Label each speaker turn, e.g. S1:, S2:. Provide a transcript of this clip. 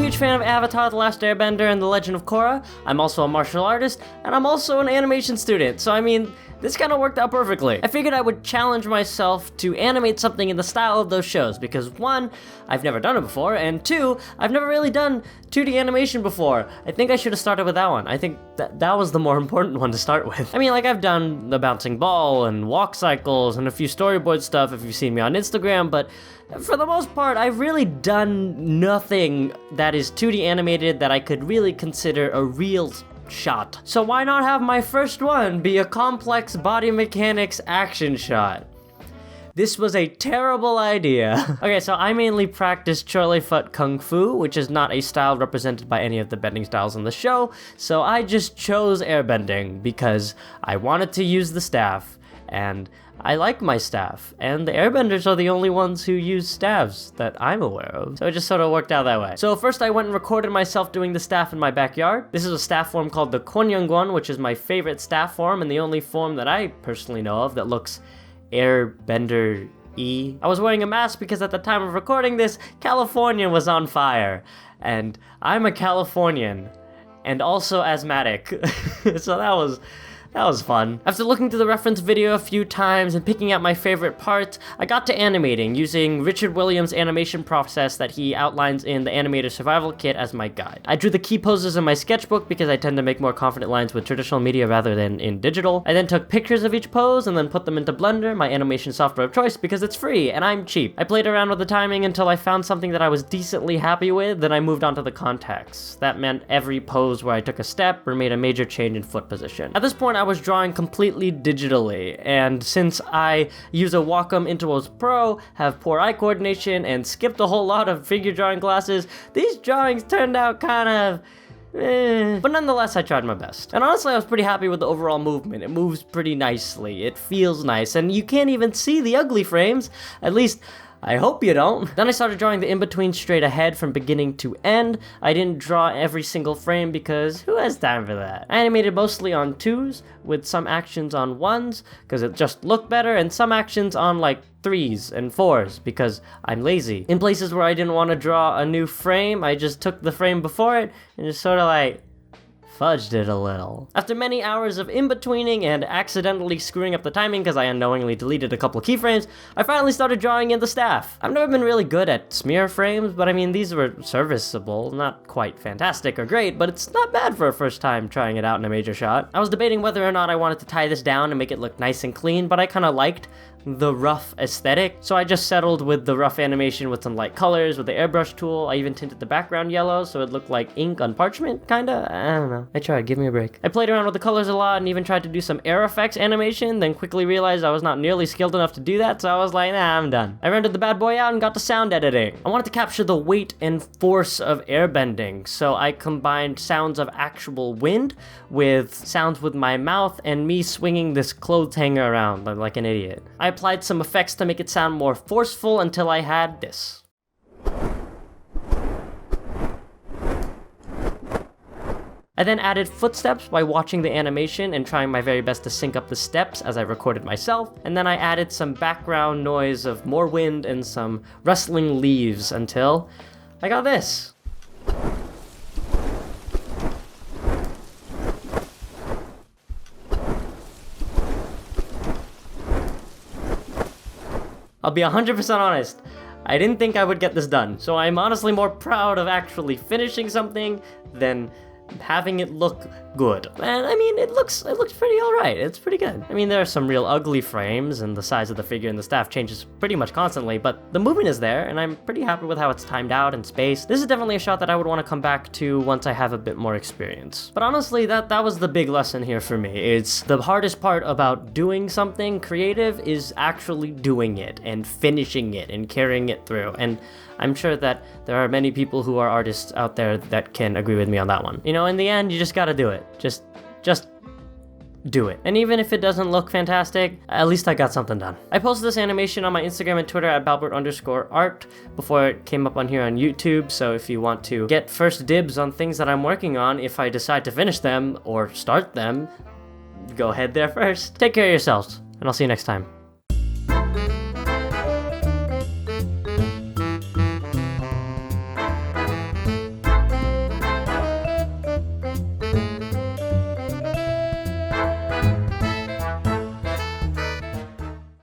S1: huge fan of Avatar: The Last Airbender and The Legend of Korra. I'm also a martial artist, and I'm also an animation student, so I mean, this kind of worked out perfectly. I figured I would challenge myself to animate something in the style of those shows, because 1, I've never done it before, and 2, I've never really done 2D animation before. I think I should have started with that one. I think that was the more important one to start with. I mean, like, I've done the bouncing ball and walk cycles and a few storyboard stuff if you've seen me on Instagram, but for the most part, I've really done nothing that is 2D animated that I could really consider a real shot. So why not have my first one be a complex body mechanics action shot? This was a terrible idea. Okay, so I mainly practice Chorley Foot Kung Fu, which is not a style represented by any of the bending styles in the show, so I just chose airbending because I wanted to use the staff, and I like my staff, and the airbenders are the only ones who use staffs that I'm aware of, so it just sort of worked out that way. So first I went and recorded myself doing the staff in my backyard. This is a staff form called the Konyangwon, which is my favorite staff form and the only form that I personally know of that looks airbender-y. I was wearing a mask because at the time of recording this, California was on fire, and I'm a Californian, and also asthmatic, so that was fun. After looking through the reference video a few times and picking out my favorite parts, I got to animating using Richard Williams' animation process that he outlines in the Animator Survival Kit as my guide. I drew the key poses in my sketchbook because I tend to make more confident lines with traditional media rather than in digital. I then took pictures of each pose and then put them into Blender, my animation software of choice, because it's free and I'm cheap. I played around with the timing until I found something that I was decently happy with, then I moved on to the context. That meant every pose where I took a step or made a major change in foot position. At this point, I was drawing completely digitally, and since I use a Wacom Intuos Pro, have poor eye coordination, and skipped a whole lot of figure drawing classes, these drawings turned out kind of but nonetheless, I tried my best. And honestly, I was pretty happy with the overall movement. It moves pretty nicely, it feels nice, and you can't even see the ugly frames, at least I hope you don't. Then I started drawing the in-between straight ahead from beginning to end. I didn't draw every single frame because who has time for that? I animated mostly on 2s, with some actions on 1s, because it just looked better, and some actions on like 3s and 4s, because I'm lazy. In places where I didn't want to draw a new frame, I just took the frame before it, and just sort of like fudged it a little. After many hours of in-betweening and accidentally screwing up the timing because I unknowingly deleted a couple of keyframes, I finally started drawing in the staff. I've never been really good at smear frames, but I mean, these were serviceable, not quite fantastic or great, but it's not bad for a first time trying it out in a major shot. I was debating whether or not I wanted to tie this down and make it look nice and clean, but I kind of liked the rough aesthetic, so I just settled with the rough animation with some light colors with the airbrush tool. I even tinted the background yellow so it looked like ink on parchment, kinda? I don't know. I tried, give me a break. I played around with the colors a lot and even tried to do some air effects animation, then quickly realized I was not nearly skilled enough to do that, so I was like, nah, I'm done. I rendered the bad boy out and got to sound editing. I wanted to capture the weight and force of airbending, so I combined sounds of actual wind with sounds with my mouth and me swinging this clothes hanger around like an idiot. I applied some effects to make it sound more forceful until I had this. I then added footsteps by watching the animation and trying my very best to sync up the steps as I recorded myself, and then I added some background noise of more wind and some rustling leaves until I got this. I'll be 100% honest, I didn't think I would get this done, so I'm honestly more proud of actually finishing something than having it look good. And I mean, it looks pretty alright, it's pretty good. I mean, there are some real ugly frames, and the size of the figure and the staff changes pretty much constantly, but the movement is there, and I'm pretty happy with how it's timed out and spaced. This is definitely a shot that I would want to come back to once I have a bit more experience. But honestly, that was the big lesson here for me. It's the hardest part about doing something creative is actually doing it, and finishing it, and carrying it through, and I'm sure that there are many people who are artists out there that can agree with me on that one. You know, in the end, you just gotta do it. Just do it. And even if it doesn't look fantastic, at least I got something done. I posted this animation on my Instagram and Twitter at Balbert_art before it came up on here on YouTube, so if you want to get first dibs on things that I'm working on, if I decide to finish them or start them, go ahead there first. Take care of yourselves, and I'll see you next time.